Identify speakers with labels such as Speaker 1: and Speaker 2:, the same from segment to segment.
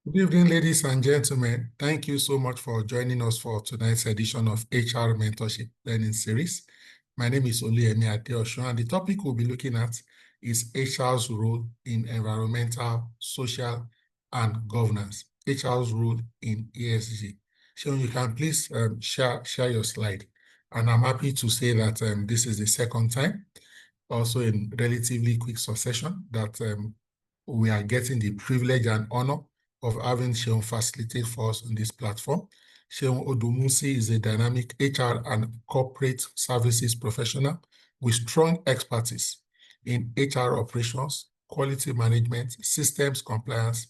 Speaker 1: Good evening, ladies and gentlemen. Thank you so much for joining us for tonight's edition of HR Mentorship Learning Series. My name is Oluyemi Adeosun, and the topic we'll be looking at is HR's role in environmental, social, and governance. HR's role in ESG. Sean, you can please share your slide. And I'm happy to say that this is the second time, also in relatively quick succession, that we are getting the privilege and honor of having Seun facilitate for us on this platform. Seun Odumusi is a dynamic HR and corporate services professional with strong expertise in HR operations, quality management, systems compliance,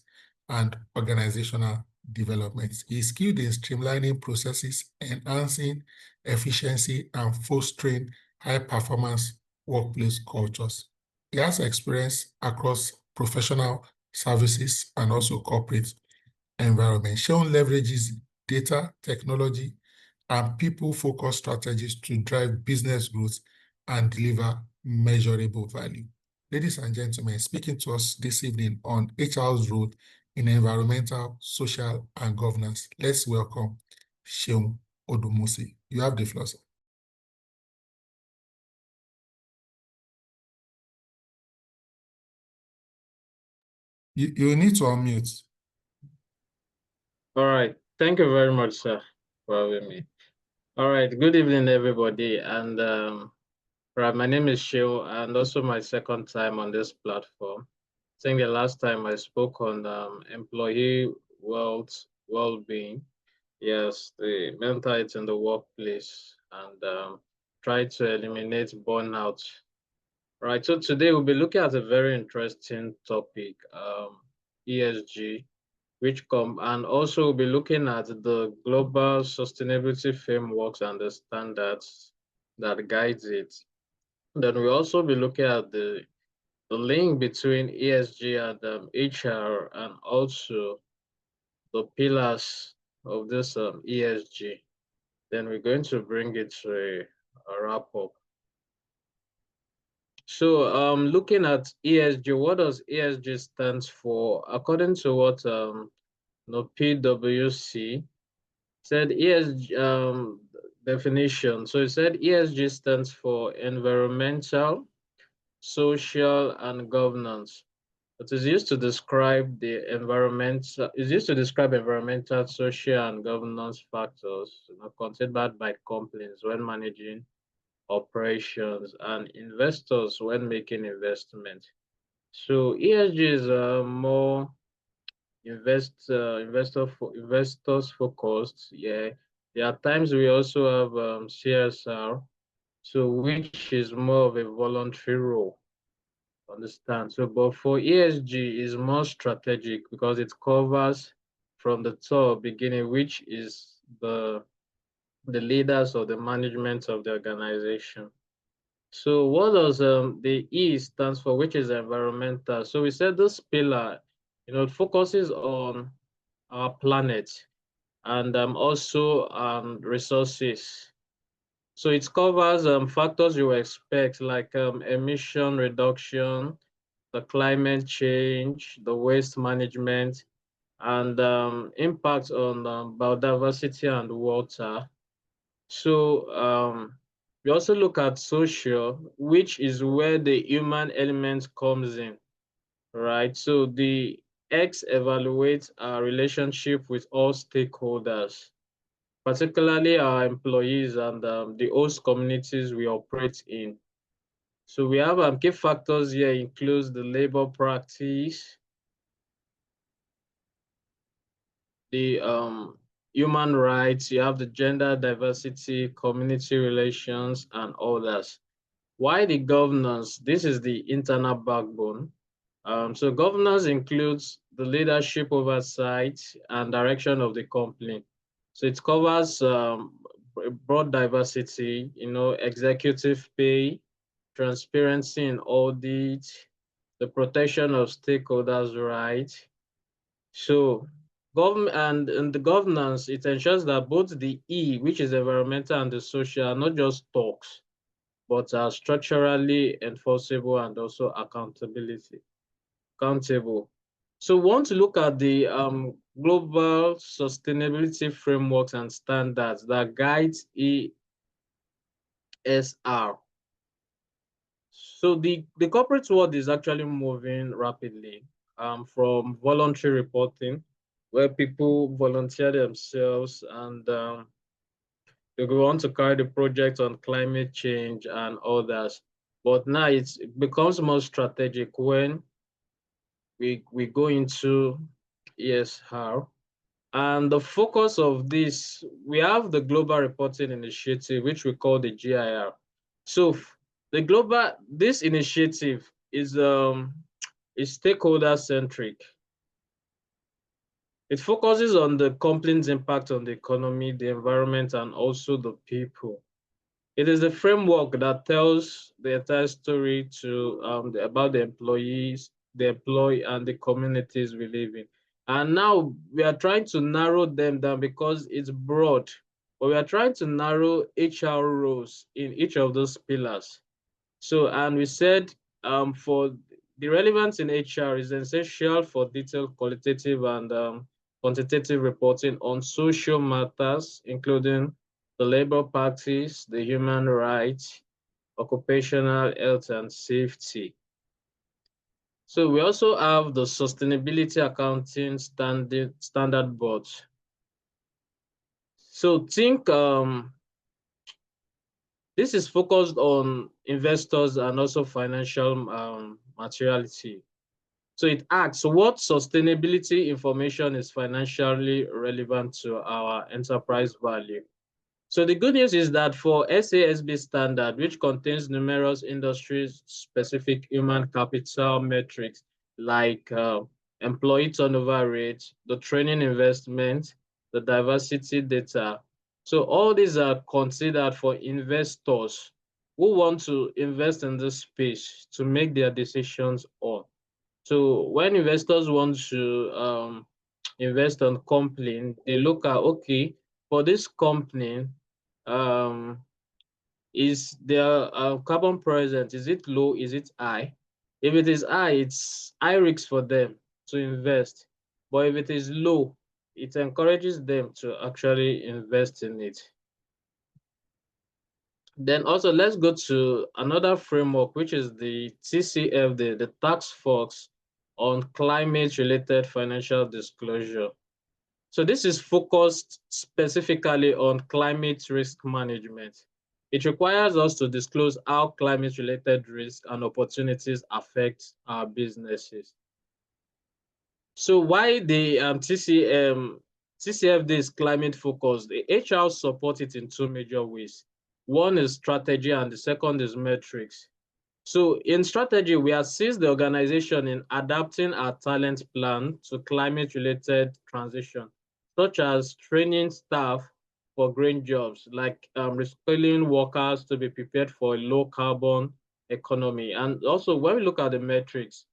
Speaker 1: and organizational development. He is skilled in streamlining processes, enhancing efficiency, and fostering high-performance workplace cultures. He has experience across professional services and also corporate environment. Sean leverages data, technology, and people-focused strategies to drive business growth and deliver measurable value. Ladies and gentlemen, speaking to us this evening on HR's role in environmental, social, and governance, let's welcome Seun Odumusi. You have the floor, sir. You need to unmute.
Speaker 2: All right. Thank you very much, sir, for having me. All right. Good evening, everybody. And right, my name is Sheo, and also my second time on this platform. I think the last time I spoke on employee well-being. Yes, the mental health in the workplace, and try to eliminate burnout. Right. So today we'll be looking at a very interesting topic, ESG, and also we'll be looking at the global sustainability frameworks and the standards that guides it. Then we'll also be looking at the link between ESG and HR, and also the pillars of this ESG. Then we're going to bring it to a wrap up. So looking at ESG, what does ESG stands for? According to what PwC said, ESG definition. So it said ESG stands for environmental, social, and governance. It is used to describe environmental, social, and governance factors considered by companies when managing operations and investors when making investments. So ESG is more investors focused. Yeah, there are times we also have CSR, so which is more of a voluntary role. Understand? So, but for ESG is more strategic because it covers from the top beginning, which is the leaders or the management of the organization. So what does the E stands for, which is environmental? So we said this pillar, it focuses on our planet and also resources. So it covers factors you expect like emission reduction, the climate change, the waste management, and impact on biodiversity and water. So we also look at social, which is where the human element comes in, right? So the X evaluates our relationship with all stakeholders, particularly our employees and the host communities we operate in. So we have key factors here includes the labor practice, the human rights, you have the gender diversity, community relations, and others. Why the governance? This is the internal backbone. So governance includes the leadership oversight and direction of the company. So it covers broad diversity, executive pay, transparency in audit, the protection of stakeholders' rights. So government and the governance, it ensures that both the E, which is environmental, and the social are not just talks, but are structurally enforceable and also accountable. So we want to look at the global sustainability frameworks and standards that guides ESR. So the corporate world is actually moving rapidly from voluntary reporting, where people volunteer themselves and they go on to carry the project on climate change and others. But now it becomes more strategic when we go into ESR. And the focus of this, we have the Global Reporting Initiative, which we call the GIR. So this initiative is stakeholder centric. It focuses on the company's impact on the economy, the environment, and also the people. It is a framework that tells the entire story about the employees, the employee, and the communities we live in. And now we are trying to narrow them down because it's broad, but we are trying to narrow HR roles in each of those pillars. So, and we said for the relevance in HR is essential for detailed qualitative and quantitative reporting on social matters, including the labor practice, the human rights, occupational health and safety. So we also have the Sustainability Accounting Standard Board. So think this is focused on investors and also financial materiality. So it asks what sustainability information is financially relevant to our enterprise value. So the good news is that for SASB standard, which contains numerous industry-specific human capital metrics like employee turnover rate, the training investment, the diversity data. So all these are considered for investors who want to invest in this space to make their decisions on. So when investors want to invest on company, they look at, okay, for this company, um, is their carbon present, is it low, is it high? If it is high, it's high risk for them to invest. But if it is low, it encourages them to actually invest in it. Then also let's go to another framework, which is the TCF, the Task Force on Climate-Related Financial Disclosure. So this is focused specifically on climate risk management. It requires us to disclose how climate-related risks and opportunities affect our businesses. So why the TCFD is climate focused? The HR support it in two major ways. One is strategy and the second is metrics. So in strategy, we assist the organization in adapting our talent plan to climate-related transition, such as training staff for green jobs, like reskilling workers to be prepared for a low-carbon economy. And also, when we look at the metrics,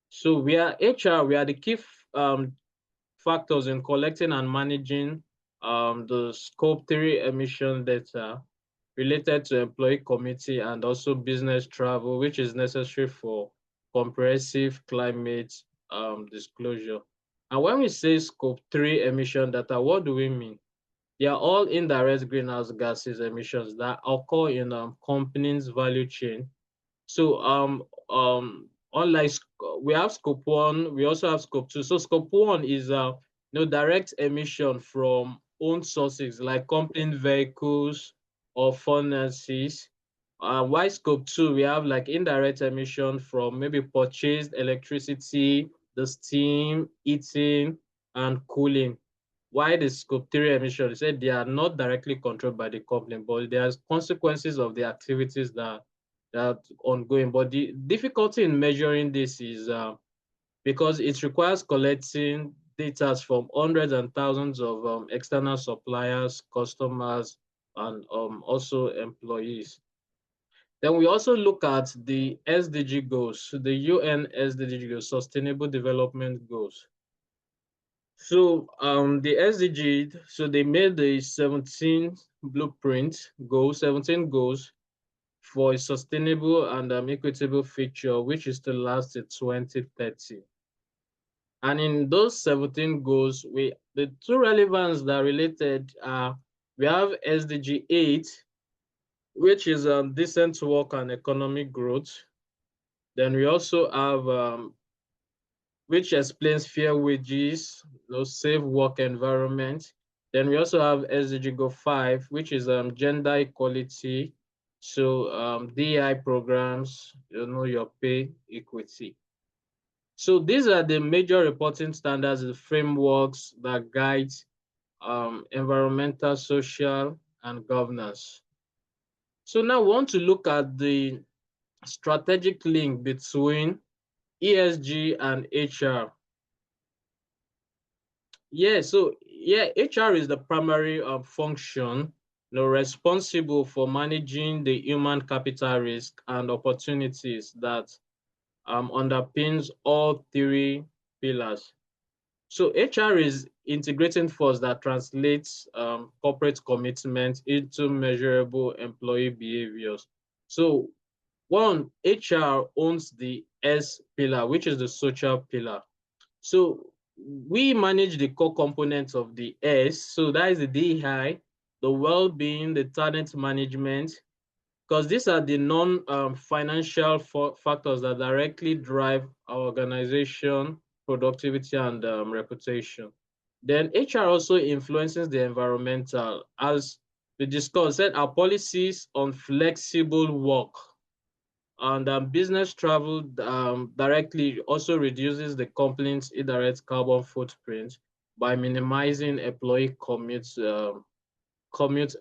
Speaker 2: so we are HR, we are the key factors in collecting and managing the Scope 3 emission data related to employee committee and also business travel, which is necessary for comprehensive climate disclosure. And when we say Scope 3 emission data, what do we mean? They are all indirect greenhouse gases emissions that occur in companies' value chain. So unlike we have scope one, we also have scope two. So scope one is direct emission from own sources like company vehicles or furnaces. While scope two, we have like indirect emission from maybe purchased electricity, the steam, heating, and cooling. Why the scope three emission? They said they are not directly controlled by the company, but there's consequences of the activities that ongoing. But the difficulty in measuring this is because it requires collecting data from hundreds and thousands of external suppliers, customers, and also employees. Then we also look at the SDG goals, the UN SDG goals, Sustainable Development Goals. So the SDG, so they made the 17 blueprint goals, 17 goals for a sustainable and equitable future, which is to last to 2030. And in those 17 goals, the two relevance that are related are we have SDG 8, which is decent work and economic growth. Then we also have which explains fair wages, safe work environment. Then we also have SDG Goal 5, which is gender equality. So DI programs, your pay equity. So these are the major reporting standards, the frameworks that guide environmental, social, and governance. So now we want to look at the strategic link between ESG and HR. HR is the primary function, responsible for managing the human capital risk and opportunities that underpins all three pillars. So HR is integrating force that translates corporate commitment into measurable employee behaviors. So one, HR owns the S pillar, which is the social pillar. So we manage the core components of the S. So that is the DI, the well-being, the talent management, because these are the non-financial factors that directly drive our organization, productivity, and reputation. Then HR also influences the environmental. As we discussed, said our policies on flexible work and business travel directly also reduces the company's indirect carbon footprint by minimizing employee commute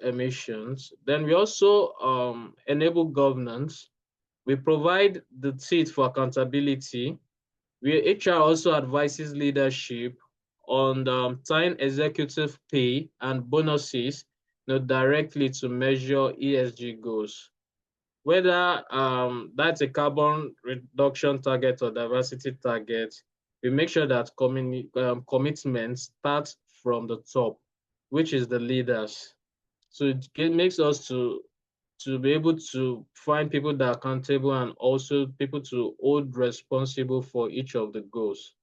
Speaker 2: emissions. Then we also enable governance. We provide the teeth for accountability. HR also advises leadership on tying executive pay and bonuses directly to measure ESG goals. Whether that's a carbon reduction target or diversity target, we make sure that commitments start from the top, which is the leaders. So it makes us to be able to find people that are accountable and also people to hold responsible for each of the goals.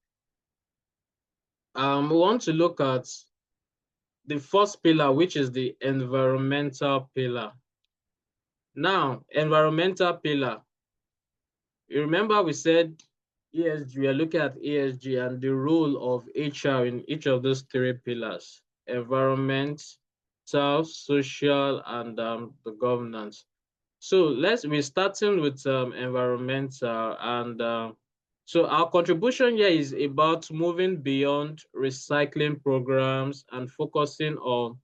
Speaker 2: We want to look at the first pillar, which is the environmental pillar. Now, environmental pillar, you remember we said ESG, we are looking at ESG and the role of HR in each of those three pillars: environment, social, and the governance. So we're starting with environmental, and so our contribution here is about moving beyond recycling programs and focusing on,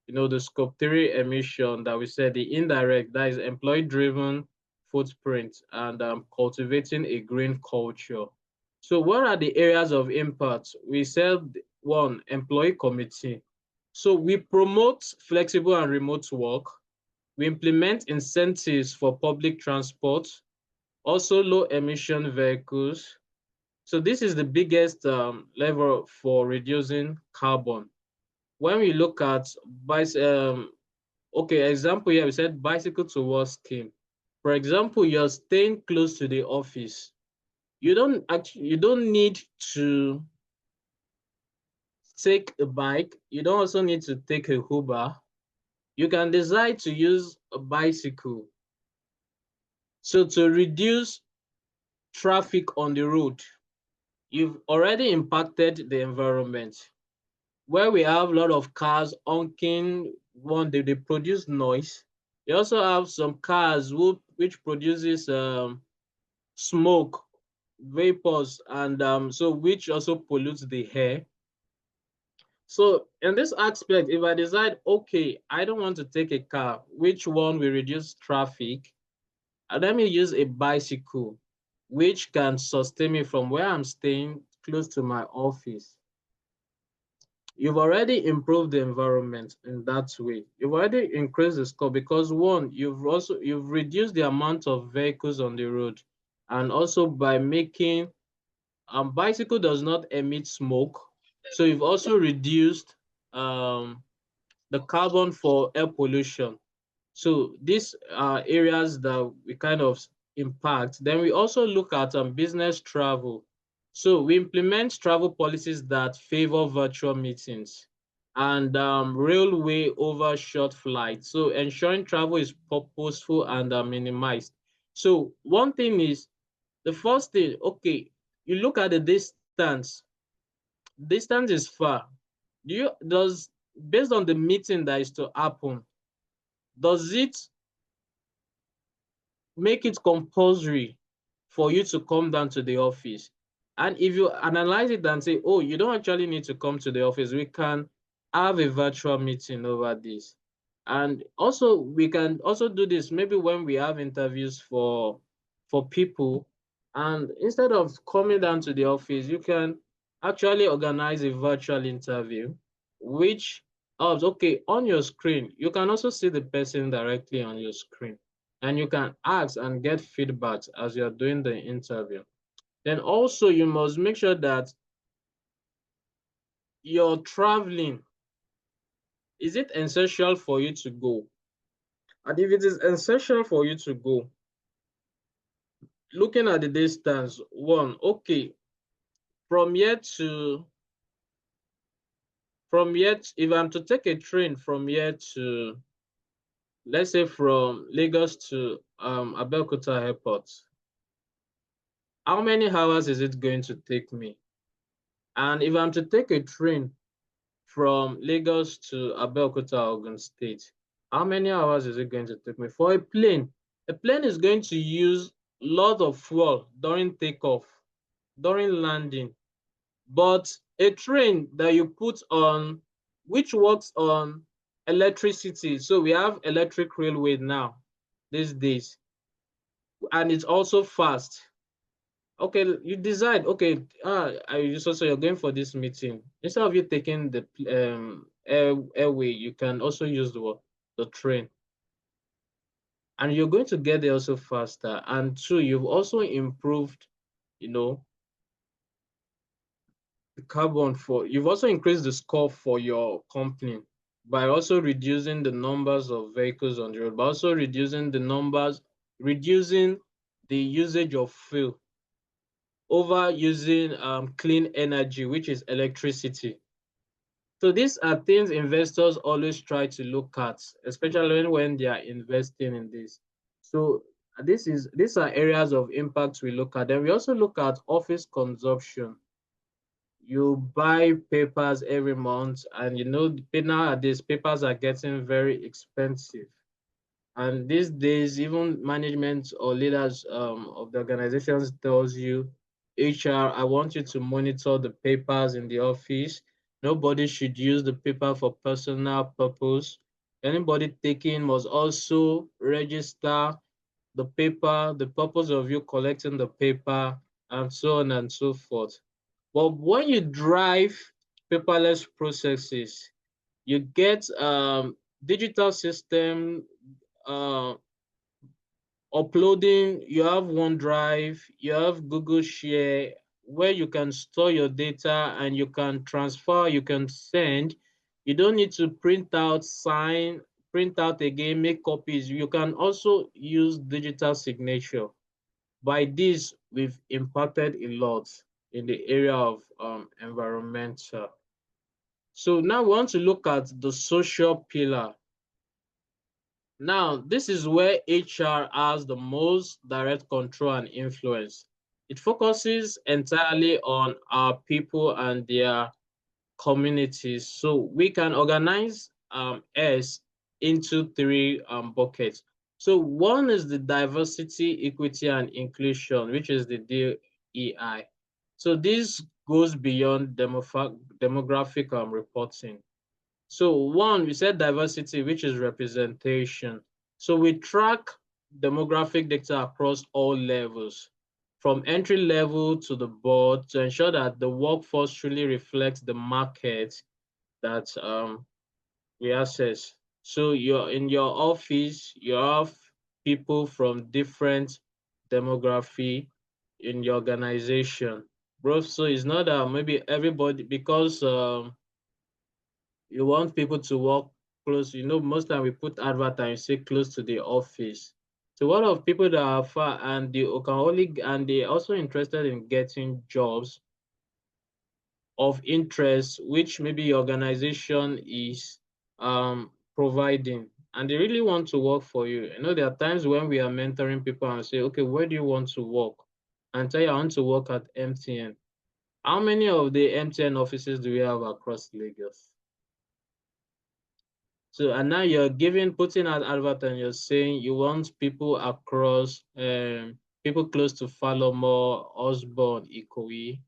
Speaker 2: the scope 3 emission that we said, the indirect, that is employee driven footprint, and cultivating a green culture. So what are the areas of impact? We said one, employee committee. So we promote flexible and remote work. We implement incentives for public transport, also low emission vehicles. So this is the biggest lever for reducing carbon. When we look at example here, we said bicycle to work scheme. For example, you're staying close to the office. You don't need to take a bike. You don't also need to take a Uber. You can decide to use a bicycle. So to reduce traffic on the road, you've already impacted the environment. Where we have a lot of cars honking, they produce noise. You also have some cars which produces smoke, vapors, and so which also pollutes the air. So in this aspect, if I decide, okay, I don't want to take a car, which one will reduce traffic? Let me use a bicycle, which can sustain me from where I'm staying close to my office. You've already improved the environment in that way. You've already increased the score because one, you've reduced the amount of vehicles on the road, and also by making bicycle does not emit smoke, so you've also reduced the carbon for air pollution. So these are areas that we kind of impact. Then we also look at business travel. So we implement travel policies that favor virtual meetings and railway over short flights. So ensuring travel is purposeful and minimized. So one thing is, the first thing, okay, you look at the distance. Distance is far. Does, based on the meeting that is to happen, does it make it compulsory for you to come down to the office? And if you analyze it and say, oh, you don't actually need to come to the office, we can have a virtual meeting over this. And also, we can also do this maybe when we have interviews for people. And instead of coming down to the office, you can actually organize a virtual interview, which helps. Okay, on your screen, you can also see the person directly on your screen, and you can ask and get feedback as you're doing the interview. Then also you must make sure that you're traveling. Is it essential for you to go? And if it is essential for you to go, looking at the distance, one, okay, from here to if I'm to take a train from here to, let's say from Lagos to Abeokuta Airport, how many hours is it going to take me? And if I'm to take a train from Lagos to Abeokuta, Ogun State, how many hours is it going to take me? For a plane is going to use lot of fuel during takeoff, during landing. But a train that you put on, which works on electricity, so we have electric railway now these days, and it's also fast. Okay, you decide, okay, so you're going for this meeting. Instead of you taking the airway, you can also use the train, and you're going to get there also faster. And two, you've also improved, you know, the you've also increased the score for your company by also reducing the numbers of vehicles on the road, but also reducing the usage of fuel over using clean energy, which is electricity. So these are things investors always try to look at, especially when they are investing in this. So these are areas of impact we look at. Then we also look at office consumption. You buy papers every month, and nowadays papers are getting very expensive. And these days, even management or leaders of the organizations tells you, HR, I want you to monitor the papers in the office. Nobody should use the paper for personal purpose. Anybody taking must also register the paper, the purpose of you collecting the paper, and so on and so forth. But when you drive paperless processes, you get digital system, uh, uploading. You have OneDrive, you have Google Share, where you can store your data and you can transfer, you can send. You don't need to print out, sign, print out again, make copies. You can also use digital signature. By this, we've impacted a lot in the area of environmental. So now we want to look at the social pillar. Now, this is where HR has the most direct control and influence. It focuses entirely on our people and their communities. So we can organize S into three buckets. So one is the diversity, equity, and inclusion, which is the DEI. So this goes beyond demographic reporting. So one, we said diversity, which is representation. So we track demographic data across all levels, from entry level to the board, to ensure that the workforce truly reflects the market that we access. So you're in your office, you have people from different demography in your organization. Bro, so it's not that maybe everybody, because you want people to work close. Most time we put advert and you say close to the office. So what of people that are far and they can only and they also interested in getting jobs of interest, which maybe your organization is providing, and they really want to work for you. You know, there are times when we are mentoring people and say, okay, where do you want to work? And tell you, I want to work at MTN. How many of the MTN offices do we have across Lagos? So, and now you're putting out advert and you're saying you want people across, people close to Falomore, Osborne, Ikoyi.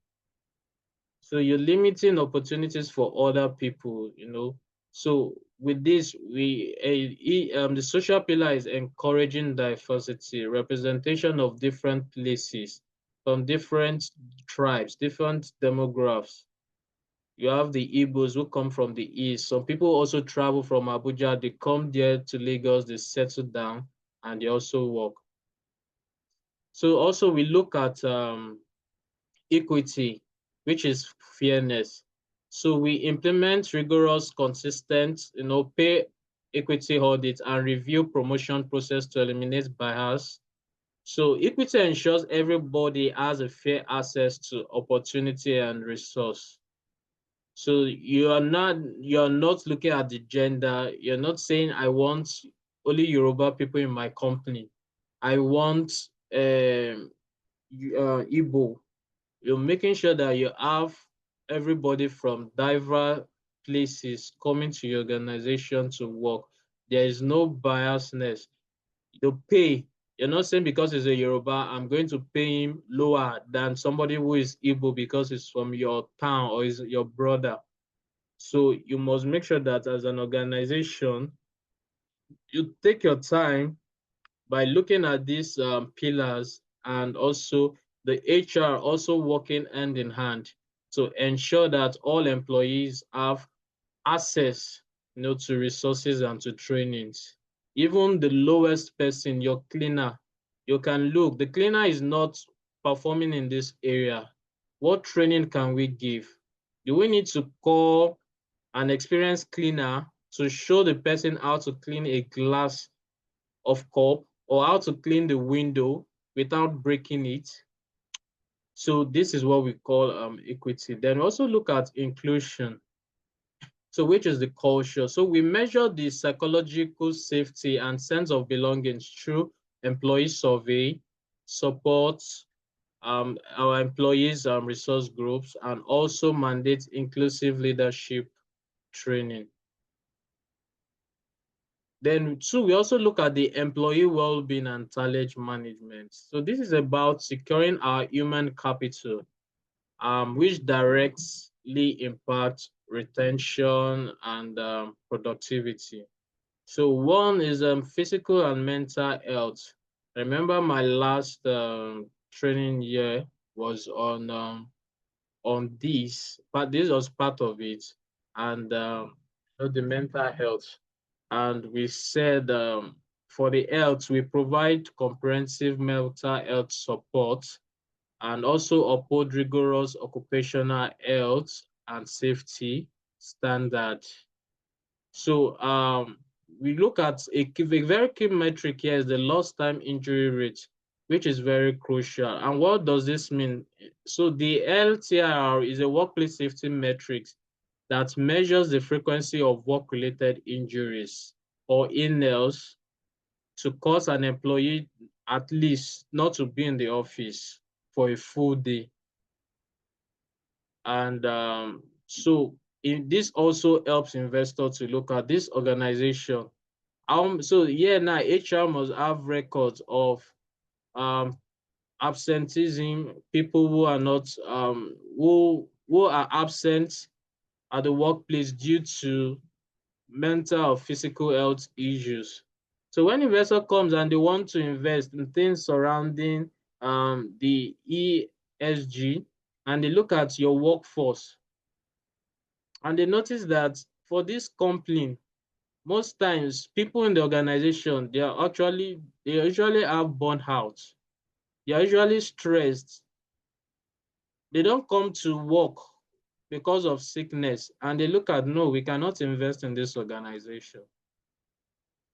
Speaker 2: So you're limiting opportunities for other people, you know. So with this, the social pillar is encouraging diversity, representation of different places, from different tribes, different demographics. You have the Igbos who come from the east. Some people also travel from Abuja. They come there to Lagos, they settle down, and they also work. So also we look at equity, which is fairness. So we implement rigorous, consistent, pay equity audits and review promotion process to eliminate bias. So equity ensures everybody has a fair access to opportunity and resource. So you're not looking at the gender. You're not saying I want only Yoruba people in my company. I want Igbo. You're making sure that you have everybody from diverse places coming to your organization to work. There is no biasness. You pay. You're not saying because he's a Yoruba, I'm going to pay him lower than somebody who is Igbo because he's from your town or is your brother. So you must make sure that as an organization, you take your time by looking at these pillars, and also the HR also working hand in hand to ensure that all employees have access, to resources and to trainings. Even the lowest person, your cleaner, you can look. The cleaner is not performing in this area. What training can we give? Do we need to call an experienced cleaner to show the person how to clean a glass of cup or how to clean the window without breaking it? So this is what we call equity. Then we also look at inclusion. So which is the culture. So we measure the psychological safety and sense of belonging through employee survey, support our employees resource groups, and also mandate inclusive leadership training. Then two, we also look at the employee well-being and talent management. So this is about securing our human capital, which directly impacts retention and productivity. So one is physical and mental health. Remember my last training year was on this, but this was part of it, and the mental health. And we said for the health, we provide comprehensive mental health support and also uphold rigorous occupational health and safety standard. So we look at a very key metric here is the lost time injury rate, which is very crucial. And what does this mean? So the LTIR is a workplace safety metric that measures the frequency of work-related injuries or illness to cause an employee at least not to be in the office for a full day. And so this also helps investors to look at this organization. So yeah, now HR must have records of um, absenteeism, people who are not who are absent at the workplace due to mental or physical health issues. So when investor comes and they want to invest in things surrounding the ESG, and they look at your workforce, and they notice that for this company, most times people in the organization, they usually have burnout. They are usually stressed. They don't come to work because of sickness, and they look at, no, we cannot invest in this organization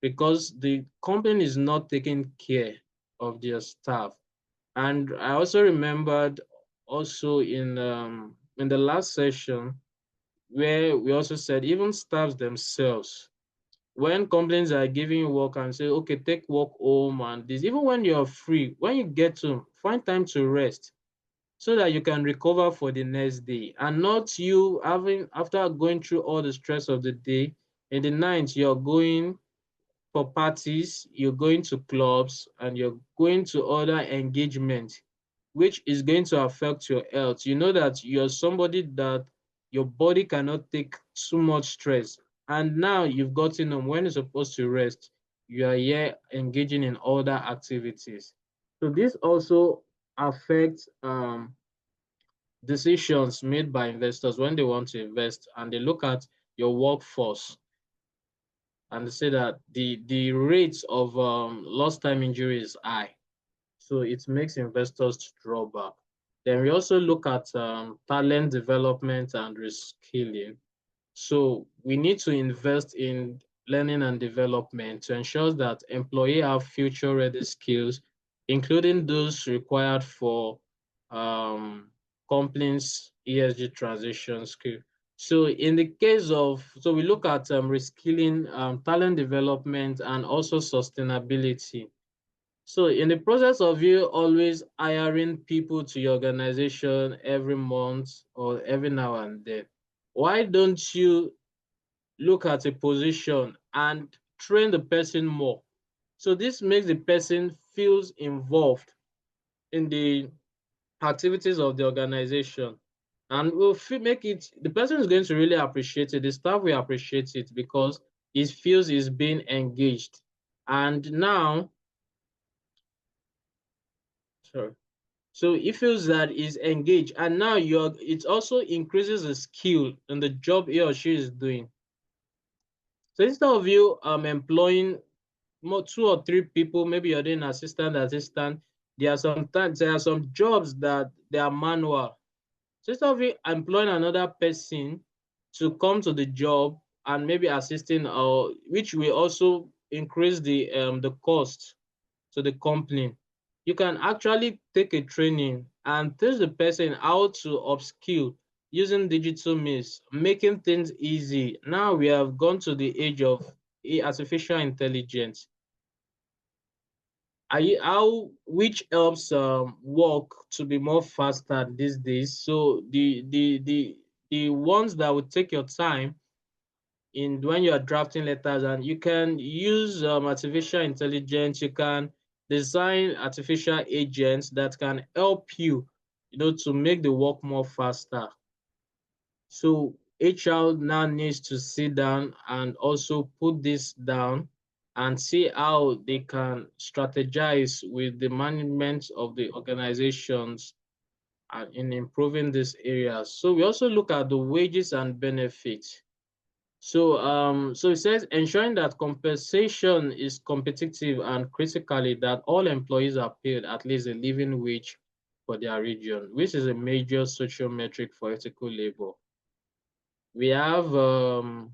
Speaker 2: because the company is not taking care of their staff. And I also remembered also in in the last session, where we also said even staffs themselves, when companies are giving you work and say, okay, take work home and this, even when you're free, when you get home, find time to rest so that you can recover for the next day, and not you having, after going through all the stress of the day, in the night you're going for parties, you're going to clubs, and you're going to other engagements, which is going to affect your health. You know that you're somebody that your body cannot take too much stress. And now you've gotten home when you're supposed to rest, you are here engaging in other activities. So this also affects decisions made by investors when they want to invest, and they look at your workforce and they say that the rates of lost time injury is high. So it makes investors to draw back. Then we also look at talent development and reskilling. So we need to invest in learning and development to ensure that employees have future-ready skills, including those required for companies' ESG transition skill. So in the case of, so we look at reskilling, talent development, and also sustainability. So in the process of you always hiring people to your organization every month or every now and then, why don't you look at a position and train the person more? So this makes the person feels involved in the activities of the organization, and will make it, the person is going to really appreciate it. The staff will appreciate it because it feels is being engaged. And now, sorry. So it feels that is engaged, and now you're, it also increases the skill in the job he or she is doing. So instead of you employing more 2 or 3 people, maybe you're doing assistant. There are some jobs that they are manual. So instead of you employing another person to come to the job and maybe assisting, or which will also increase the cost to the company, you can actually take a training and teach the person how to upskill using digital means, making things easy. Now we have gone to the age of artificial intelligence. How, which helps work to be more faster these days. So the ones that would take your time in when you are drafting letters, and you can use artificial intelligence. You can design artificial agents that can help you, to make the work more faster. So HR now needs to sit down and also put this down and see how they can strategize with the management of the organizations in improving this area. So we also look at the wages and benefits. So it says ensuring that compensation is competitive, and critically that all employees are paid at least a living wage for their region, which is a major social metric for ethical labor. We have um,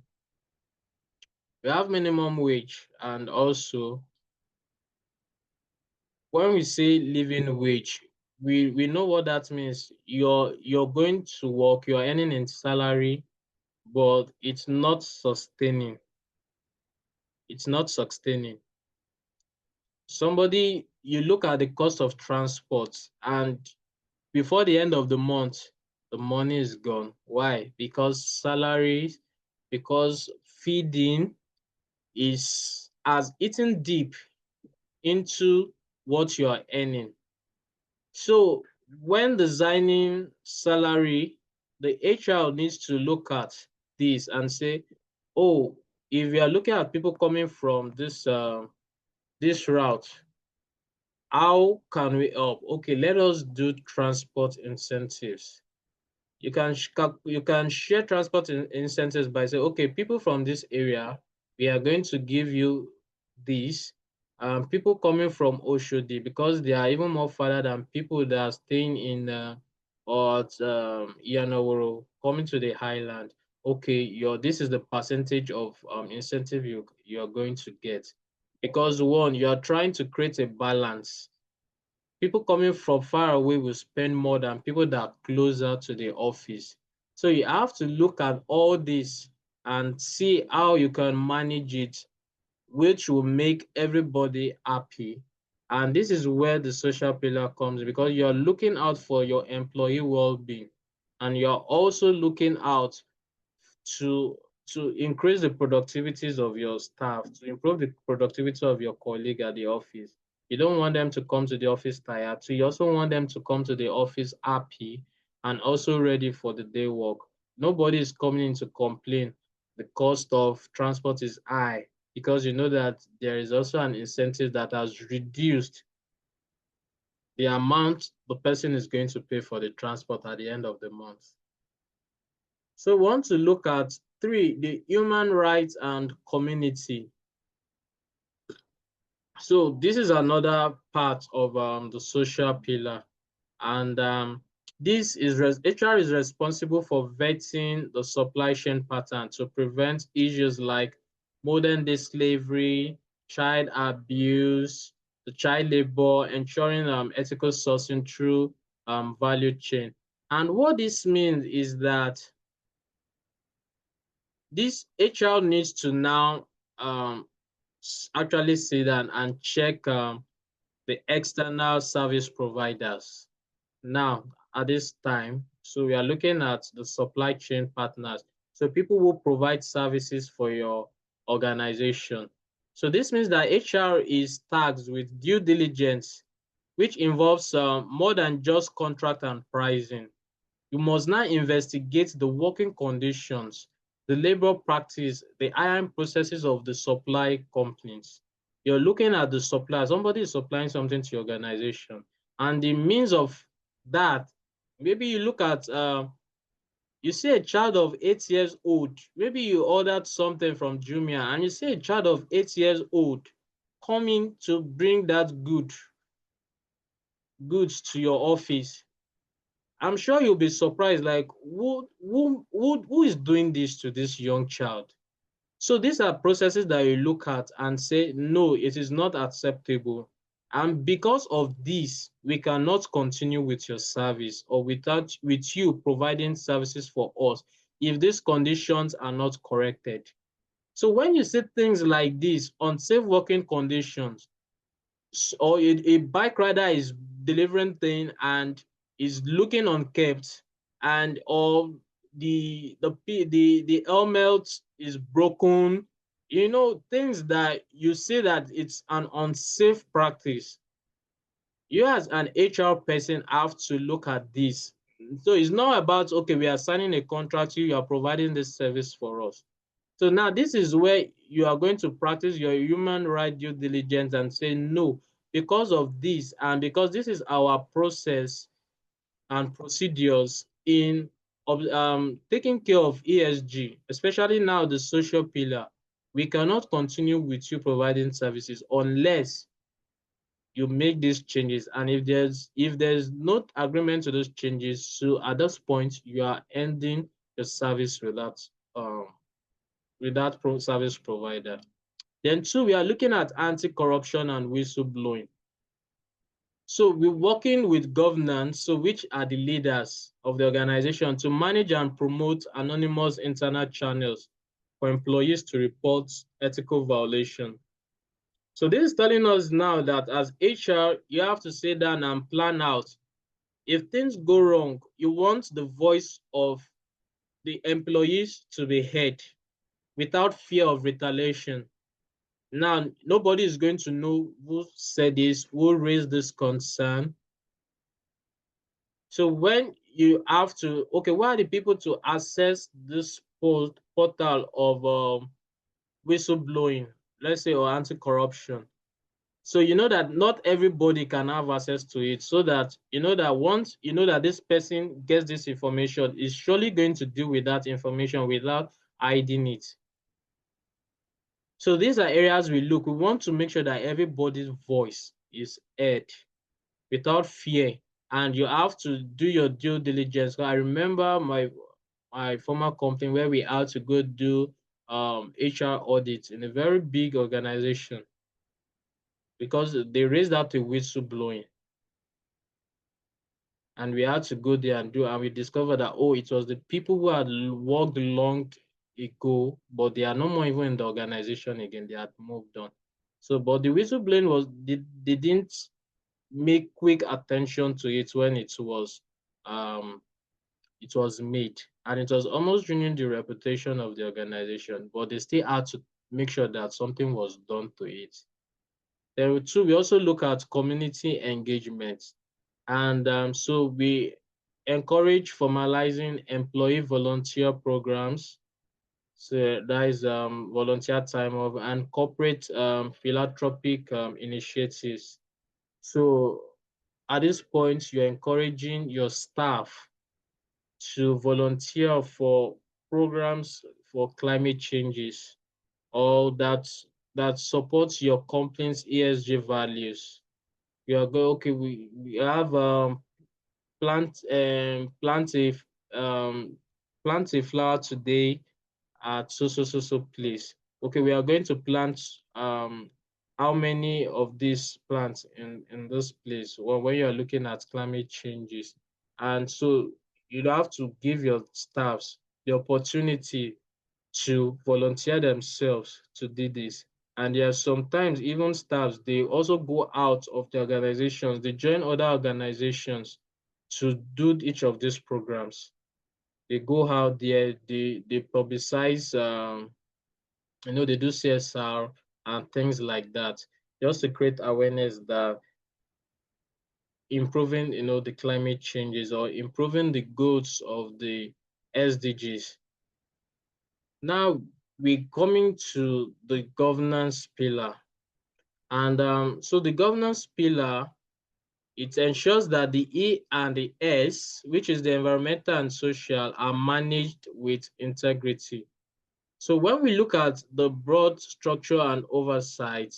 Speaker 2: we have minimum wage, and also when we say living wage, we know what that means. You're going to work, you're earning in salary, but it's not sustaining. Somebody, you look at the cost of transport, and before the end of the month, the money is gone. Why? Because salaries, because feeding is has eaten deep into what you are earning. So when designing salary, the HR needs to look at this and say, oh, if you are looking at people coming from this route, how can we help? Okay, let us do transport incentives. You can share transport incentives by saying, okay, people from this area, we are going to give you this. People coming from Oshodi, because they are even more farther than people that are staying in or at Yanaworo, coming to the highland. Okay, this is the percentage of incentive you're going to get, because one, you are trying to create a balance People coming from far away will spend more than people that are closer to the office. So you have to look at all this and see how you can manage it, which will make everybody happy. And this is where the social pillar comes, because you're looking out for your employee well-being, and you're also looking out to increase the productivities of your staff, to improve the productivity of your colleague at the office. You don't want them to come to the office tired. So you also want them to come to the office happy and also ready for the day work. Nobody is coming in to complain the cost of transport is high, because you know that there is also an incentive that has reduced the amount the person is going to pay for the transport at the end of the month. So we want to look at three, the human rights and community. So this is another part of the social pillar. And this is HR is responsible for vetting the supply chain pattern to prevent issues like modern day slavery, child abuse, the child labor, ensuring ethical sourcing through value chain. And what this means is that this HR needs to now actually sit down and check the external service providers. Now, at this time, so we are looking at the supply chain partners. So people will provide services for your organization. So this means that HR is tasked with due diligence, which involves more than just contract and pricing. You must now investigate the working conditions, the labor practice, the hiring processes of the supply companies. You're looking at the supplier. Somebody is supplying something to your organization, and the means of that, maybe you look at you see a child of 8 years old, maybe you ordered something from Jumia, and you see a child of 8 years old coming to bring that goods to your office. I'm sure you'll be surprised, like who is doing this to this young child? So these are processes that you look at and say, no, it is not acceptable. And because of this, we cannot continue with your service, or with you providing services for us if these conditions are not corrected. So when you see things like this, unsafe working conditions, or a bike rider is delivering thing and is looking unkept, and or the helmet is broken, things that you see that it's an unsafe practice, you as an HR person have to look at this. So it's not about, okay, we are signing a contract, you are providing this service for us. So now this is where you are going to practice your human right due diligence and say no, because of this, and because this is our process and procedures in taking care of ESG, especially now the social pillar. We cannot continue with you providing services unless you make these changes. And if there's not agreement to those changes, so at this point you are ending the service with that service provider. Then two, we are looking at anti-corruption and whistleblowing. So we're working with governance, so which are the leaders of the organization, to manage and promote anonymous internal channels for employees to report ethical violation. So this is telling us now that as HR, you have to sit down and plan out. If things go wrong, you want the voice of the employees to be heard without fear of retaliation. Now, nobody is going to know who said this, who raised this concern. So when you have to, okay, where are the people to access this portal of whistleblowing, let's say, or anti-corruption? So you know that not everybody can have access to it, so that you know that once you know that this person gets this information, is surely going to deal with that information without hiding it. So these are areas we look. We want to make sure that everybody's voice is heard without fear, and you have to do your due diligence. I remember my former company where we had to go do HR audits in a very big organization because they raised out a whistleblowing. and we had to go there and do, and we discovered that, oh, it was the people who had worked long ago, but they are no more even in the organization again. They had moved on. So, but the whistleblowing was, they didn't make quick attention to it when it was made, and it was almost ruining the reputation of the organization, but they still had to make sure that something was done to it. Then two, we also look at community engagement. And so we encourage formalizing employee volunteer programs. So that is volunteer time off and corporate philanthropic initiatives. So at this point, you're encouraging your staff to volunteer for programs for climate changes, or that supports your company's ESG values. You are going, okay, we have plant plant a um plant a flower today at so place. Okay, we are going to plant how many of these plants in this place, well, when you're looking at climate changes. And so you have to give your staffs the opportunity to volunteer themselves to do this. And there are sometimes even staffs, they also go out of the organizations, they join other organizations to do each of these programs. They go out there, they publicize, they do CSR and things like that, just to create awareness that improving, the climate changes or improving the goals of the SDGs. Now we're coming to the governance pillar. And so the governance pillar, it ensures that the E and the S, which is the environmental and social, are managed with integrity. So when we look at the broad structure and oversight,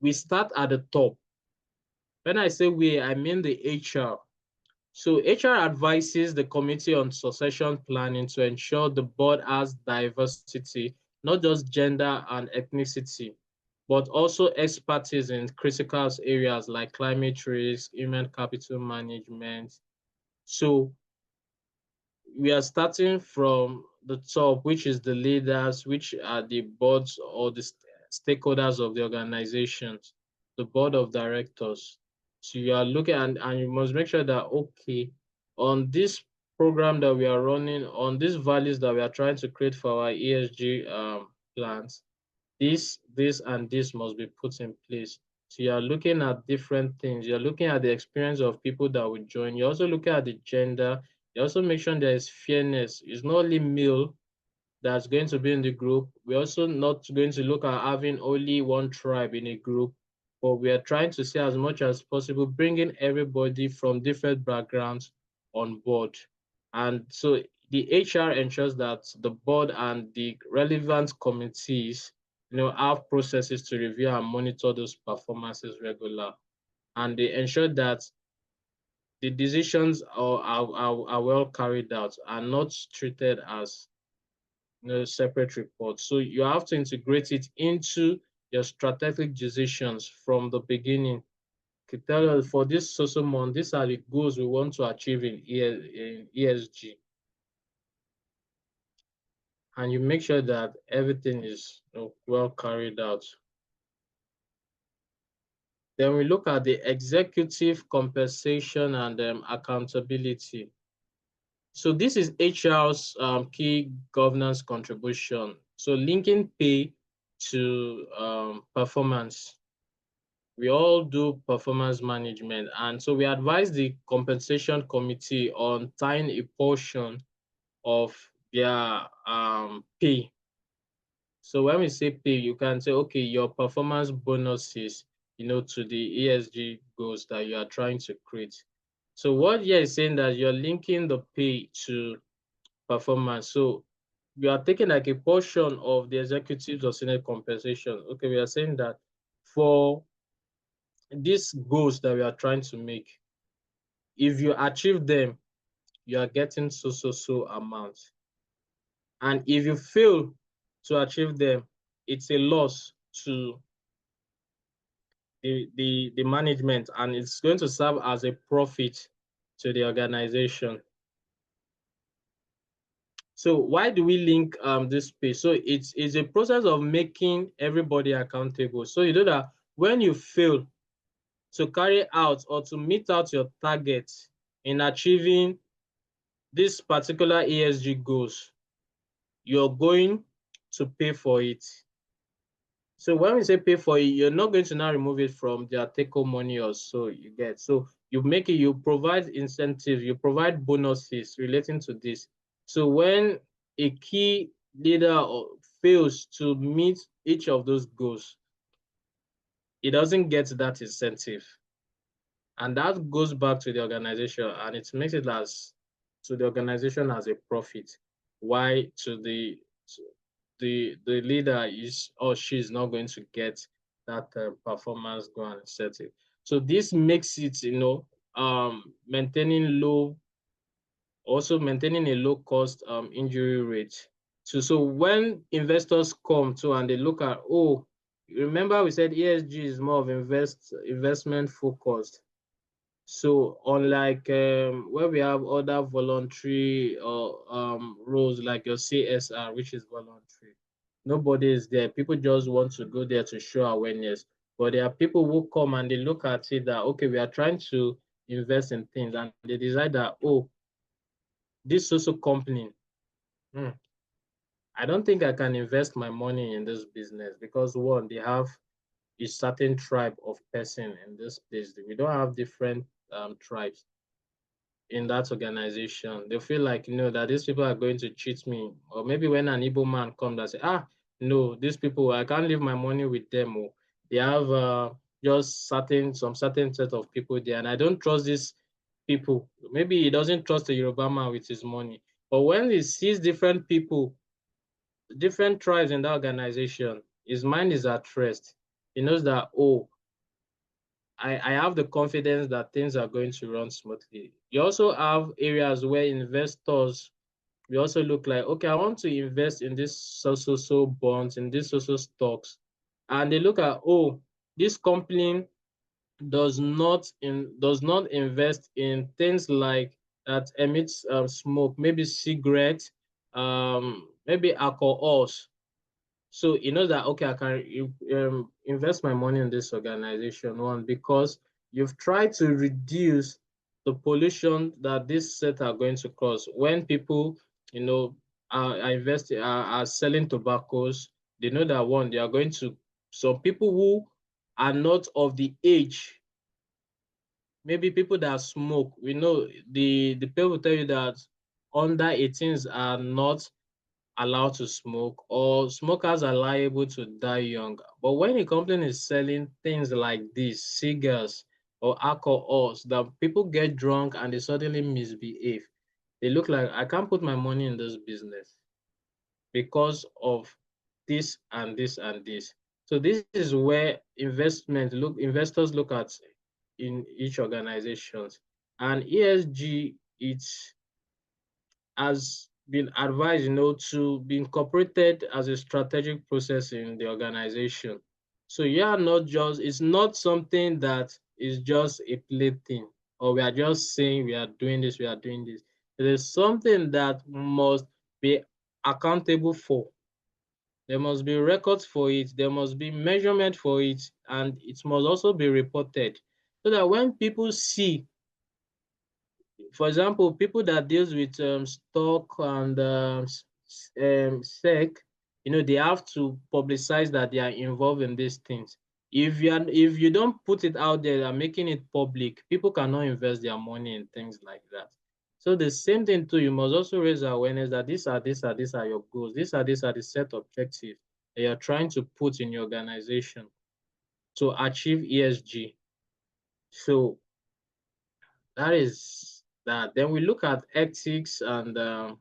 Speaker 2: we start at the top. When I say we, I mean the HR. So HR advises the Committee on Succession Planning to ensure the board has diversity, not just gender and ethnicity, but also expertise in critical areas like climate risk, human capital management. So we are starting from the top, which is the leaders, which are the boards or the stakeholders of the organizations, the board of directors. So you are looking, and you must make sure that, okay, on this program that we are running, on these values that we are trying to create for our ESG plans, this, and this must be put in place. So you are looking at different things. You're looking at the experience of people that will join. You're also looking at the gender. You also make sure there is fairness. It's not only male that's going to be in the group. We're also not going to look at having only one tribe in a group, but we are trying to see as much as possible, bringing everybody from different backgrounds on board. And so the HR ensures that the board and the relevant committees, have processes to review and monitor those performances regular. And they ensure that the decisions are well carried out and not treated as separate reports. So you have to integrate it into your strategic decisions from the beginning. You tell us, for this social month, these are the goals we want to achieve in ESG. And you make sure that everything is well carried out. Then we look at the executive compensation and accountability. So this is HR's key governance contribution. So linking pay to performance. We all do performance management. And so we advise the compensation committee on tying a portion of their pay. So when we say pay, you can say, okay, your performance bonuses, to the ESG goals that you are trying to create. So what you're saying that you're linking the pay to performance. So you are taking like a portion of the executives or senior compensation. Okay, we are saying that for these goals that we are trying to make, if you achieve them, you are getting so amount. And if you fail to achieve them, it's a loss to the management, and it's going to serve as a profit to the organization. So why do we link this space? So it's a process of making everybody accountable. So you know that when you fail to carry out or to meet out your targets in achieving this particular ESG goals, you're going to pay for it. So when we say pay for it, you're not going to now remove it from their take-home money or so you get. So you make it, you provide incentives, you provide bonuses relating to this. So when a key leader fails to meet each of those goals, it doesn't get that incentive. And that goes back to the organization and it makes it as to the organization as a profit. Why to the leader is or she is not going to get that performance goal and incentive. So this makes it, maintaining a low cost injury rate. So when investors come to and they look at, oh, remember we said ESG is more of investment focused. So unlike where we have other voluntary or roles like your CSR, which is voluntary, nobody is there. People just want to go there to show awareness. But there are people who come and they look at it that, okay, we are trying to invest in things and they decide that, oh, this social company, I don't think I can invest my money in this business because one, they have a certain tribe of person in this place. We don't have different tribes in that organization. They feel like, that these people are going to cheat me. Or maybe when an Igbo man comes and say, no, these people, I can't leave my money with them. Or they have just some certain set of people there. And I don't trust these people. Maybe he doesn't trust the Yoruba man with his money. But when he sees different people, different tribes in that organization, his mind is at rest. He knows that, oh, I have the confidence that things are going to run smoothly. You also have areas where investors, we also look like, okay, I want to invest in this so bonds, in this so stocks. And they look at, oh, this company does not invest in things like that emits smoke, maybe cigarettes, maybe alcohols. So you know that, okay, I can invest my money in this organization, one, because you've tried to reduce the pollution that this set are going to cause. When people, are selling tobaccos, they know that, one, they are going to, some people who are not of the age, maybe people that smoke, we know the people tell you that under 18s are not allowed to smoke, or smokers are liable to die young. But when a company is selling things like this, cigars or alcohols, that people get drunk and they suddenly misbehave, they look like, I can't put my money in this business because of this and this and this. So this is where investors look at in each organizations. And ESG, it's has been advised, to be incorporated as a strategic process in the organization. So you are not just, it's not something that is just a plaything, or we are just saying we are doing this, we are doing this. It is something that must be accountable for. There must be records for it, there must be measurement for it, and it must also be reported so that when people see, for example, people that deals with stock and SEC, they have to publicize that they are involved in these things. If you don't put it out there and making it public, people cannot invest their money in things like that. So the same thing too, you must also raise awareness that these are your goals. These are the set objectives that you're trying to put in your organization to achieve ESG. So that is that. Then we look at ethics and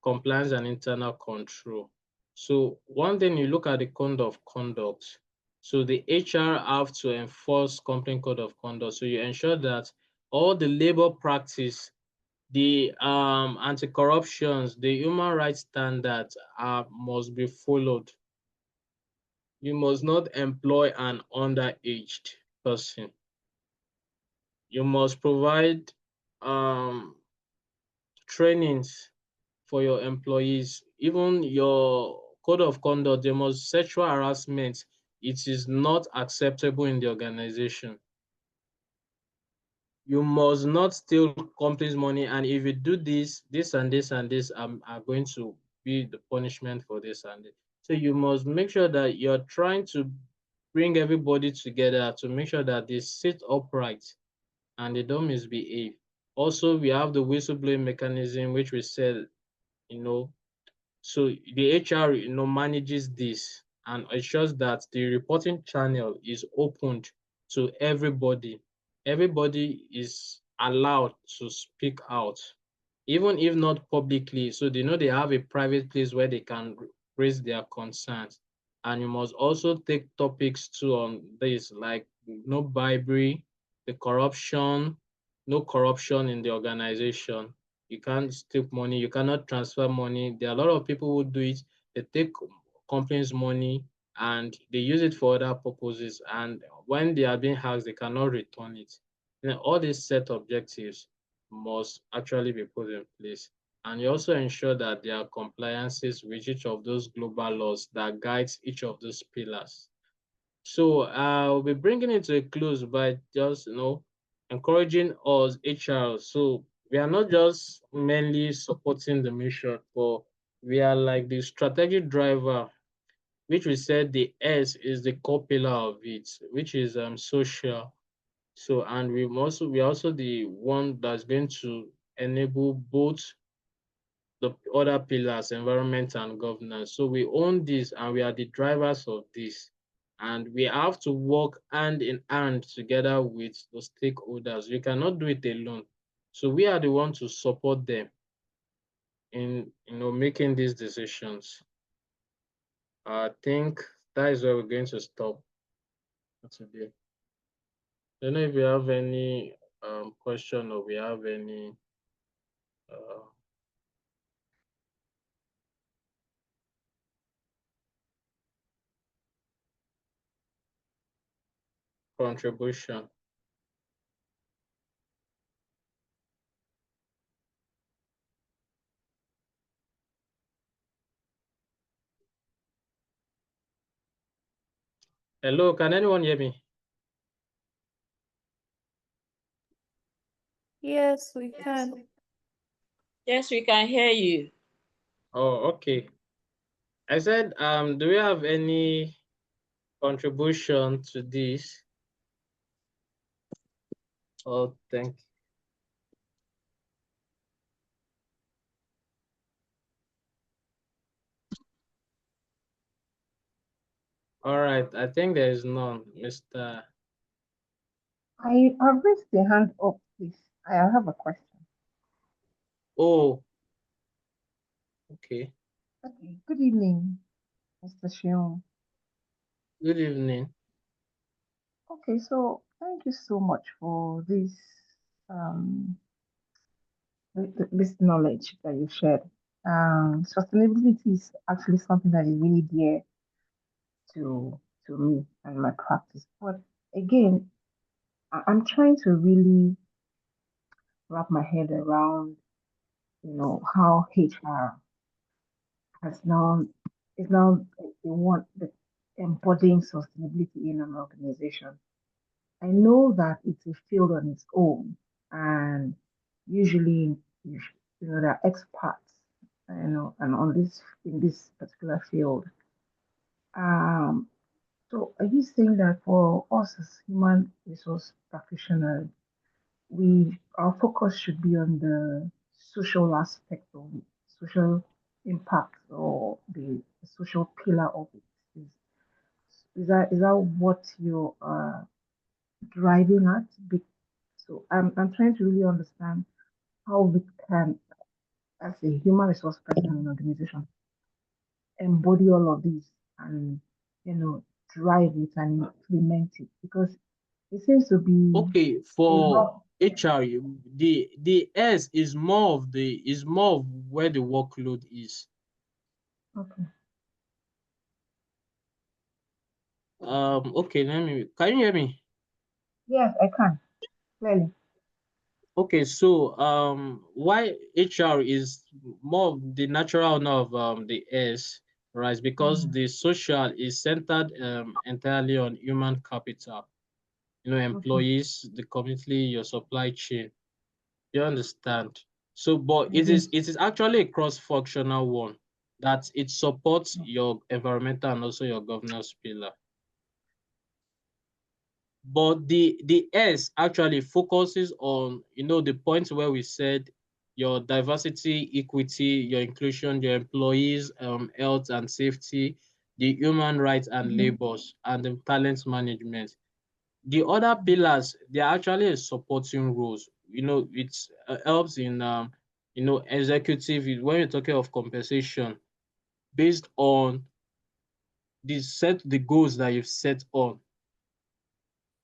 Speaker 2: compliance and internal control. So one thing, you look at the code of conduct. So the HR have to enforce company code of conduct. So you ensure that all the labor practice, the anti-corruptions, the human rights standards must be followed. You must not employ an underaged person. You must provide trainings for your employees, even your code of conduct. There must sexual harassment. It is not acceptable in the organization. You must not steal company's money, and if you do this, this and this and this are going to be the punishment for this and this. So you must make sure that you're trying to bring everybody together to make sure that they sit upright and they don't misbehave. Also, we have the whistleblowing mechanism, which we said, you know, so the HR, manages this and ensures that the reporting channel is opened to everybody. Everybody is allowed to speak out, even if not publicly. So they know they have a private place where they can raise their concerns. And you must also take topics too on this, like no bribery, the corruption, no corruption in the organization. You can't steal money, you cannot transfer money. There are a lot of people who do it. They take companies' money and they use it for other purposes. And when they are being hacked, they cannot return it. All these set objectives must actually be put in place. And you also ensure that there are compliances with each of those global laws that guides each of those pillars. So I'll be bringing it to a close by just, encouraging us HR. So we are not just mainly supporting the mission, but we are like the strategic driver, which we said the S is the core pillar of it, which is social. So and we are also the one that's going to enable both the other pillars, environment and governance. So we own this and we are the drivers of this. And we have to work hand in hand together with the stakeholders. You cannot do it alone. So we are the ones to support them in making these decisions. I think that is where we're going to stop for today. I don't know if you have any question or we have any uh, contribution. Hello, can anyone hear me?
Speaker 3: Yes, we can.
Speaker 4: Yes, we can hear you.
Speaker 2: Oh, okay. I said, do we have any contribution to this? Oh, thank you. All right, I think there is none, Mr.
Speaker 5: I've raised the hand up, please. I have a question.
Speaker 2: Oh, okay.
Speaker 5: Okay, good evening, Mr. Shion.
Speaker 2: Good evening.
Speaker 5: Okay, so thank you so much for this this knowledge that you shared. Sustainability is actually something that is really dear to me and my practice. But again, I'm trying to really wrap my head around, how HR has now is now the one that embodying sustainability in an organization. I know that it's a field on its own, and usually, there are experts, and on this in this particular field. Um, so, are you saying that for us as human resource practitioners, we our focus should be on the social aspect of it, social impact, or the social pillar of it? Is that what you're driving at? So I'm trying to really understand how we can, as a human resource person in an organization, embody all of these and drive it and implement it, because it seems to be
Speaker 2: Okay,
Speaker 5: a
Speaker 2: for
Speaker 5: lot.
Speaker 2: HR, the S is more of where the workload is.
Speaker 5: Okay.
Speaker 2: Okay, can you hear me?
Speaker 5: Yes, I can clearly.
Speaker 2: Okay, so why HR is more of the natural owner of the S, right? Because the social is centered entirely on human capital. You know,
Speaker 5: Okay.
Speaker 2: employees, the community, your supply chain. You understand? So, but
Speaker 5: I get.
Speaker 2: it is actually a cross-functional one that it supports your environmental and also your governance pillar. But the S actually focuses on, you know, the points where we said your diversity, equity, your inclusion, your employees, health and safety, the human rights and labors, and the talent management. The other pillars, they are actually supporting roles. You know, it helps in you know, executive when you're talking of compensation based on the goals that you've set on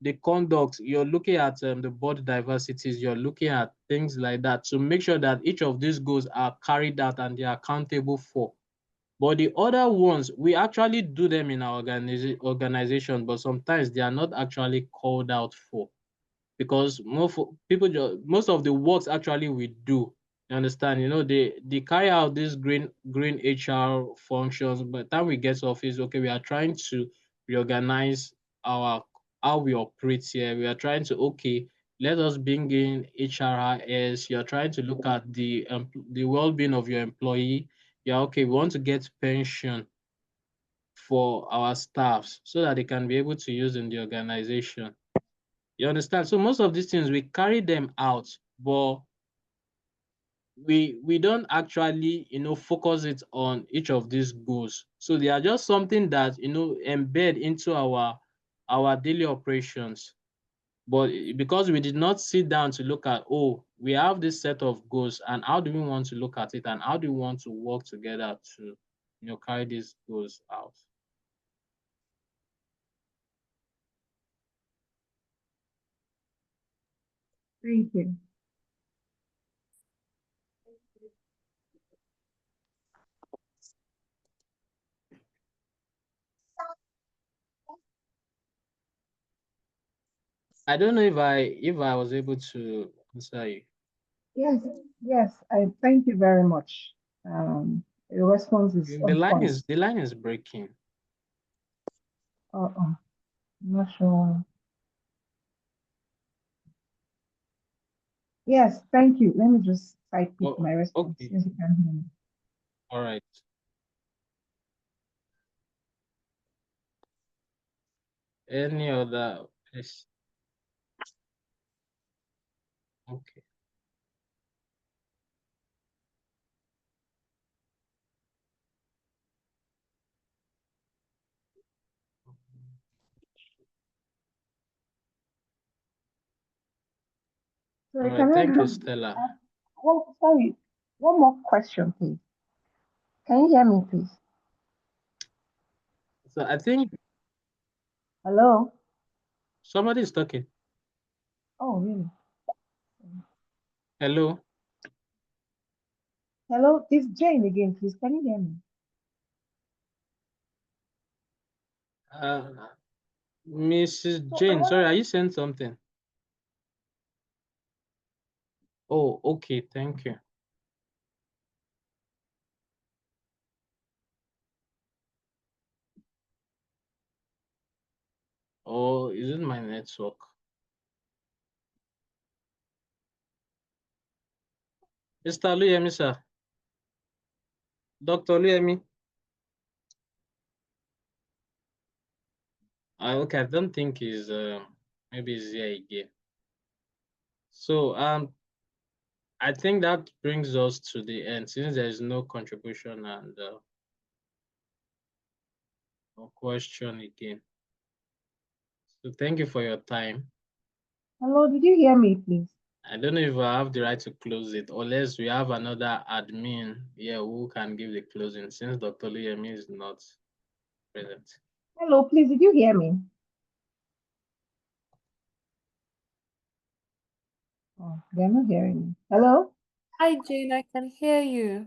Speaker 2: the conduct, you're looking at the board diversities, you're looking at things like that to make sure that each of these goals are carried out and they are accountable for. But the other ones, we actually do them in our organization, but sometimes they are not actually called out for because most of the works actually we do, you understand, you know, they carry out these green HR functions. By the time we get to office, okay, we are trying to reorganize our how we operate here. We are trying to, okay, let us bring in HRIS. You're trying to look at the well-being of your employee. Yeah, okay, we want to get pension for our staffs so that they can be able to use in the organization. You understand? So most of these things we carry them out, but we don't actually, you know, focus it on each of these goals. So they are just something that, you know, embed into our daily operations. But because we did not sit down to look at, oh, we have this set of goals, and how do we want to look at it, and how do we want to work together to, you know, carry these goals out?
Speaker 5: Thank you.
Speaker 2: I don't know if I was able to answer you.
Speaker 5: Yes, yes, I thank you very much. Your response is
Speaker 2: The
Speaker 5: on
Speaker 2: line
Speaker 5: point.
Speaker 2: is the line is breaking.
Speaker 5: I'm not sure. Yes, thank you. Let me just type it
Speaker 2: Oh,
Speaker 5: my response
Speaker 2: okay.
Speaker 5: since you can hear me.
Speaker 2: All right. Any other place? Okay. All
Speaker 5: Sorry,
Speaker 2: right.
Speaker 5: can I
Speaker 2: Thank you,
Speaker 5: have
Speaker 2: Stella.
Speaker 5: well, sorry, one more question, please. Can you hear me, please?
Speaker 2: So I think
Speaker 5: Hello?
Speaker 2: somebody is talking.
Speaker 5: Oh, really?
Speaker 2: Hello.
Speaker 5: Hello, it's Jane again, please. Can you hear me?
Speaker 2: Uh, Mrs.
Speaker 5: So I
Speaker 2: Jane, sorry,
Speaker 5: wanted,
Speaker 2: are you saying something? Oh, okay. Thank you. Oh, is it my network? Mr. Luyemi, sir. Dr. Luyemi. Okay, I don't think he's maybe he's here again. So I think that brings us to the end since there is no contribution and no question again. So thank you for your time.
Speaker 5: hello, did you hear me, please?
Speaker 2: I don't know if I have the right to close it, unless we have another admin here who can give the closing since Dr. Luyemi is not present.
Speaker 5: Hello, please, did you hear me? Oh, they're not hearing me. Hello?
Speaker 3: Hi, Jane. I can hear you.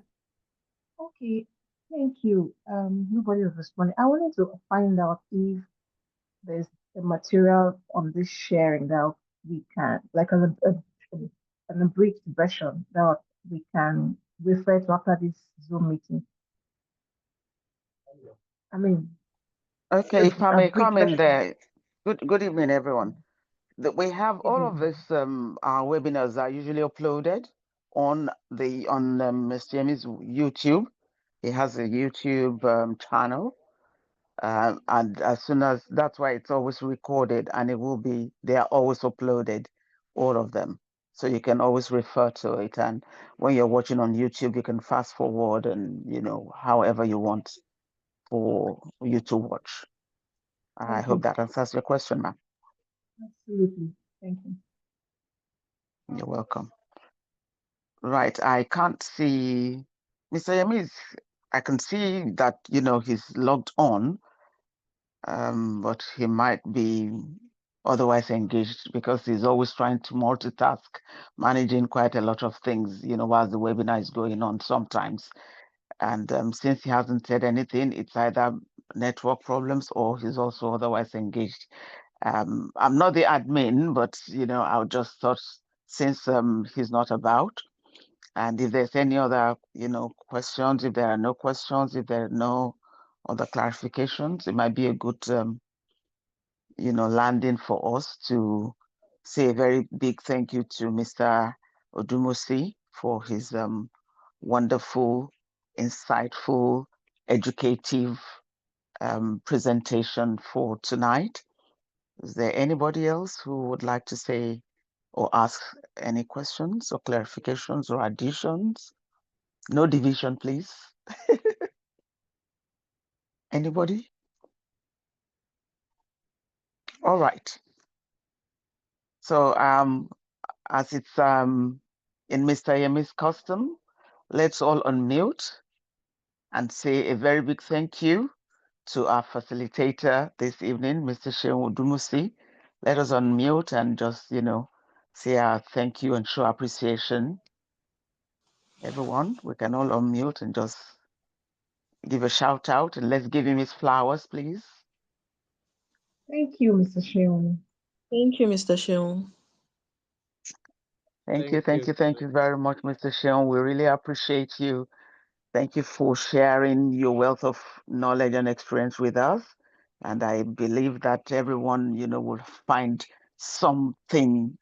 Speaker 5: Okay, thank you. Nobody was responding. I wanted to find out if there's a material on this sharing that we can, like a an abridged version that we can refer to after this Zoom meeting? I mean,
Speaker 6: Okay, if I may
Speaker 5: abridged
Speaker 6: come in
Speaker 5: version.
Speaker 6: there. Good evening, everyone. We have all of
Speaker 5: Evening.
Speaker 6: this. Our webinars are usually uploaded on Mr. Yemi's YouTube. He has a YouTube channel, and as soon as that's why it's always recorded, and they are always uploaded, all of them. So you can always refer to it, and when you're watching on YouTube, you can fast forward and however you want for you to watch. I hope that answers your question, ma'am.
Speaker 5: Absolutely. Thank you.
Speaker 6: You're welcome. Right, I can't see Mr. Yemi. I can see that he's logged on, but he might be otherwise engaged because he's always trying to multitask, managing quite a lot of things, while the webinar is going on sometimes. And since he hasn't said anything, it's either network problems or he's also otherwise engaged. I'm not the admin, but I just thought since he's not about, and if there's any other questions, if there are no questions, if there are no other clarifications, it might be a good landing for us to say a very big thank you to Mr. Odumusi for his wonderful, insightful, educative presentation for tonight. Is there anybody else who would like to say or ask any questions or clarifications or additions? No division, please. Anybody? All right. So as it's in Mr. Yemi's custom, let's all unmute and say a very big thank you to our facilitator this evening, Mr. Shehu Dumusi. Let us unmute and just, say our thank you and show appreciation. Everyone, we can all unmute and just give a shout out, and let's give him his flowers, please.
Speaker 5: Thank you, Mr. Sheon.
Speaker 4: Thank you, Mr. Sheon.
Speaker 6: Thank you very much, Mr. Sheon. We really appreciate you. Thank you for sharing your wealth of knowledge and experience with us. And I believe that everyone, will find something,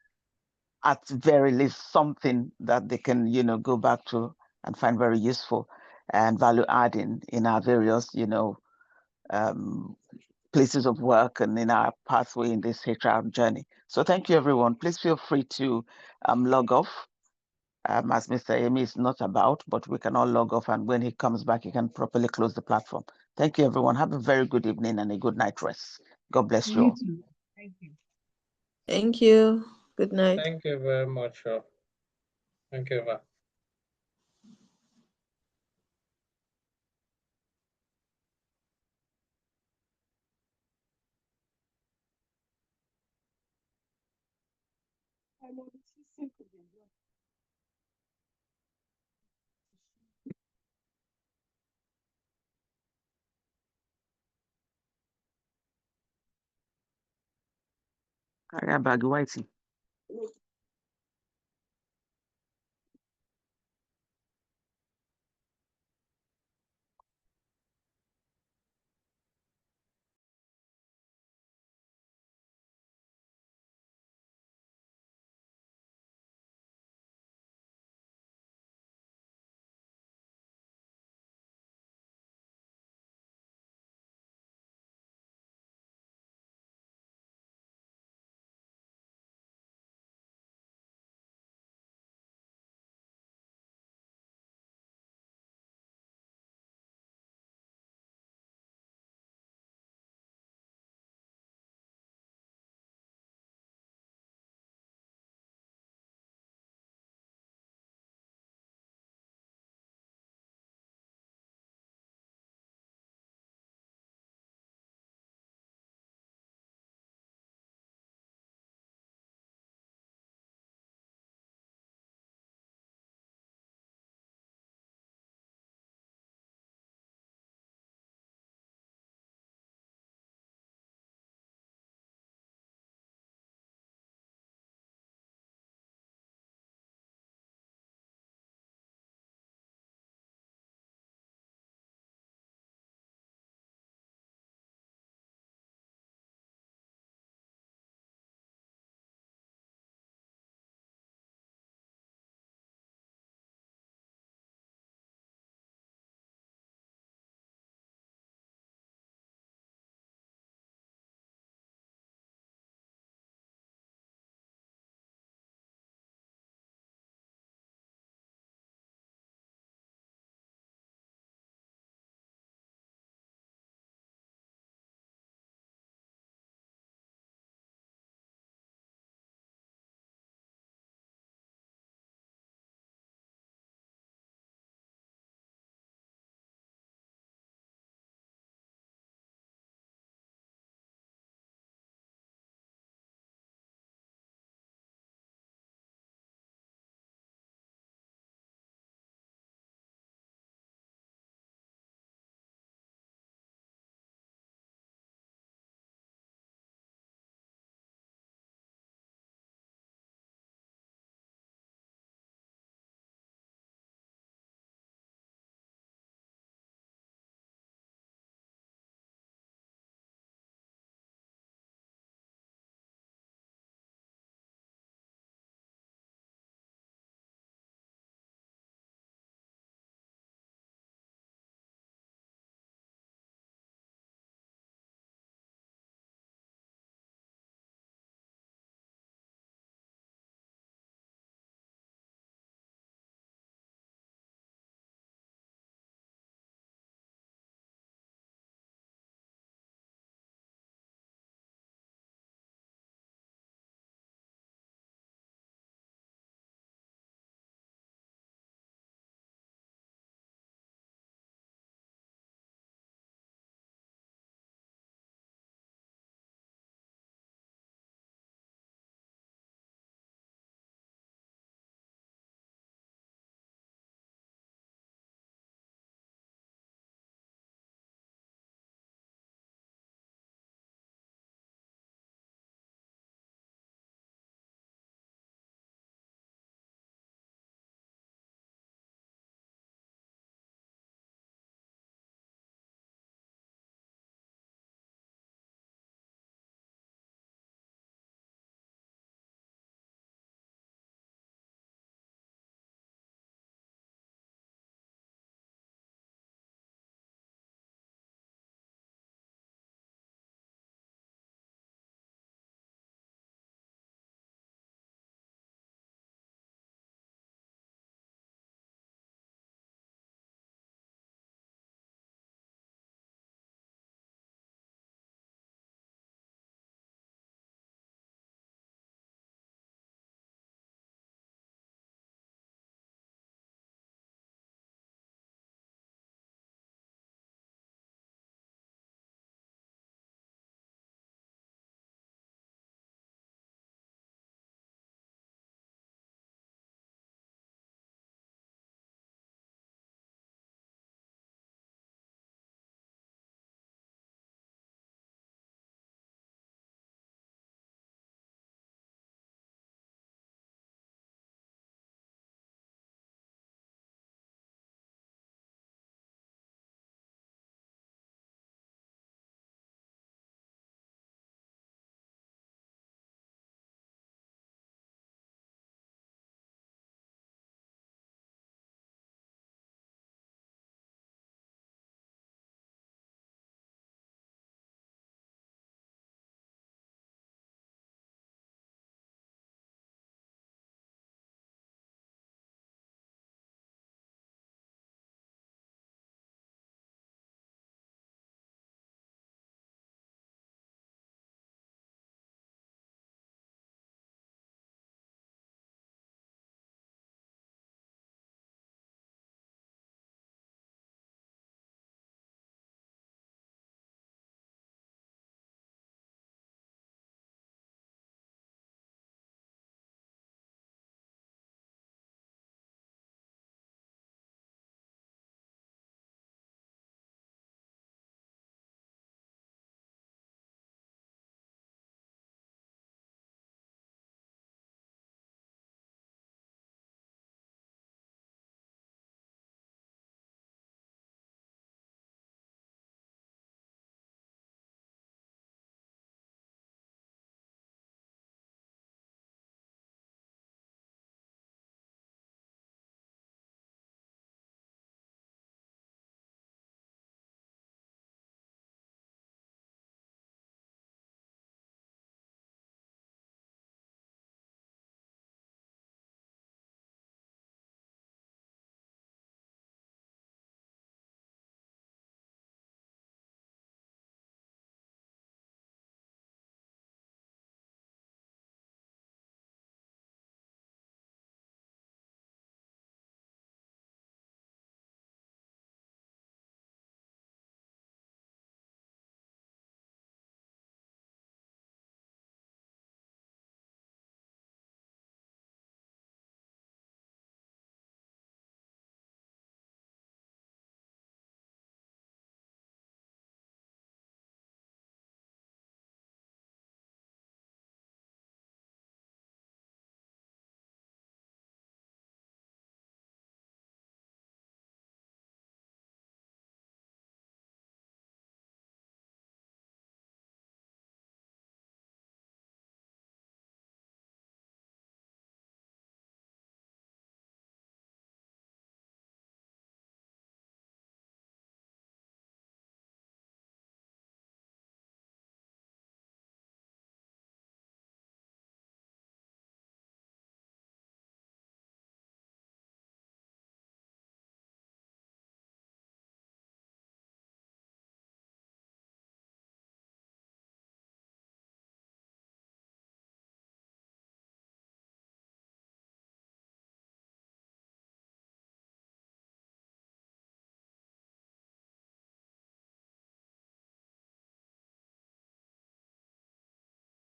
Speaker 6: at very least something that they can, go back to and find very useful and value adding in our various, places of work and in our pathway in this HR journey. So thank you, everyone. Please feel free to log off. As Mr. Amy is not about, but we can all log off, and when he comes back, he can properly close the platform. Thank you, everyone. Have a very good evening and a good night rest. God bless you all.
Speaker 5: Too. Thank you.
Speaker 4: Thank you. Good night.
Speaker 2: Thank you very much. Thank you.
Speaker 6: Kaya Bagwaiting.